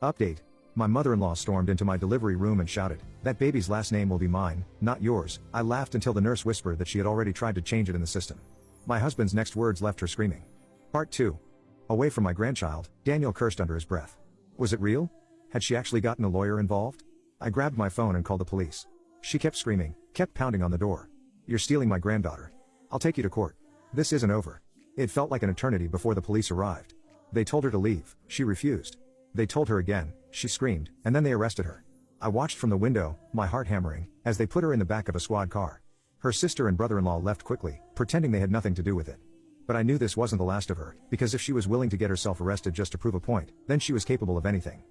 Update. My mother-in-law stormed into my delivery room and shouted, "That baby's last name will be mine, not yours." I laughed until the nurse whispered that she had already tried to change it in the system. My husband's next words left her screaming. Part 2. Away from my grandchild, Daniel cursed under his breath. Was it real? Had she actually gotten a lawyer involved? I grabbed my phone and called the police. She kept screaming, kept pounding on the door. "You're stealing my granddaughter. I'll take you to court." This isn't over. It felt like an eternity before the police arrived. They told her to leave, she refused. They told her again, she screamed, and then they arrested her. I watched from the window, my heart hammering, as they put her in the back of a squad car. Her sister and brother-in-law left quickly, pretending they had nothing to do with it. But I knew this wasn't the last of her, because if she was willing to get herself arrested just to prove a point, then she was capable of anything.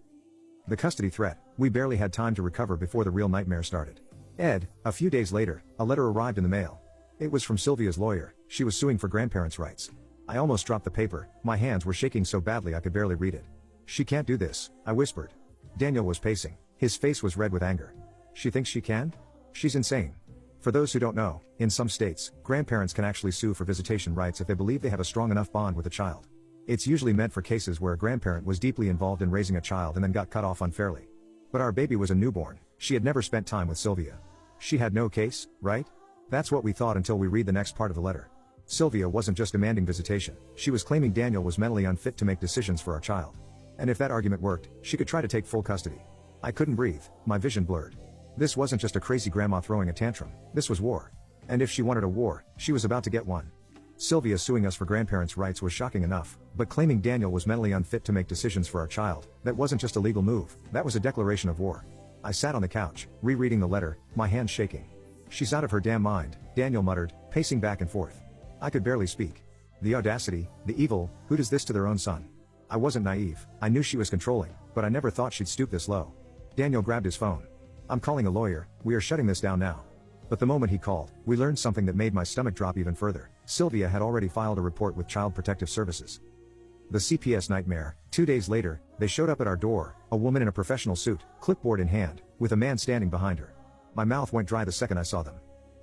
The custody threat, we barely had time to recover before the real nightmare started. Ed, a few days later, a letter arrived in the mail. It was from Sylvia's lawyer. She was suing for grandparents' rights. I almost dropped the paper, my hands were shaking so badly I could barely read it. "She can't do this," I whispered. Daniel was pacing. His face was red with anger. "She thinks she can? She's insane." For those who don't know, in some states, grandparents can actually sue for visitation rights if they believe they have a strong enough bond with a child. It's usually meant for cases where a grandparent was deeply involved in raising a child and then got cut off unfairly. But our baby was a newborn. She had never spent time with Sylvia. She had no case, right? That's what we thought until we read the next part of the letter. Sylvia wasn't just demanding visitation, she was claiming Daniel was mentally unfit to make decisions for our child. And if that argument worked, she could try to take full custody. I couldn't breathe, my vision blurred. This wasn't just a crazy grandma throwing a tantrum, this was war. And if she wanted a war, she was about to get one. Sylvia suing us for grandparents' rights was shocking enough, but claiming Daniel was mentally unfit to make decisions for our child, that wasn't just a legal move, that was a declaration of war. I sat on the couch, rereading the letter, my hands shaking. "She's out of her damn mind," Daniel muttered, pacing back and forth. I could barely speak. The audacity, the evil, who does this to their own son? I wasn't naive, I knew she was controlling, but I never thought she'd stoop this low. Daniel grabbed his phone. "I'm calling a lawyer, we are shutting this down now." But the moment he called, we learned something that made my stomach drop even further. Sylvia had already filed a report with Child Protective Services. The CPS nightmare. 2 days later, they showed up at our door, a woman in a professional suit, clipboard in hand, with a man standing behind her. My mouth went dry the second I saw them.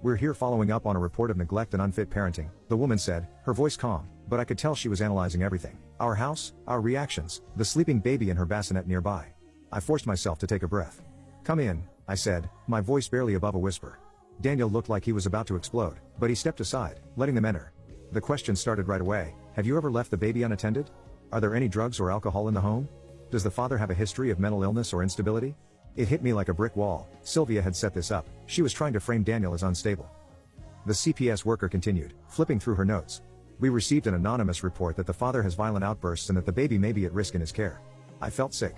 "We're here following up on a report of neglect and unfit parenting," the woman said, her voice calm, but I could tell she was analyzing everything. Our house, our reactions, the sleeping baby and her bassinet nearby. I forced myself to take a breath. "Come in," I said, my voice barely above a whisper. Daniel looked like he was about to explode, but he stepped aside, letting them enter. The questions started right away. "Have you ever left the baby unattended? Are there any drugs or alcohol in the home? Does the father have a history of mental illness or instability?" It hit me like a brick wall. Sylvia had set this up. She was trying to frame Daniel as unstable. The CPS worker continued, flipping through her notes. "We received an anonymous report that the father has violent outbursts and that the baby may be at risk in his care." I felt sick.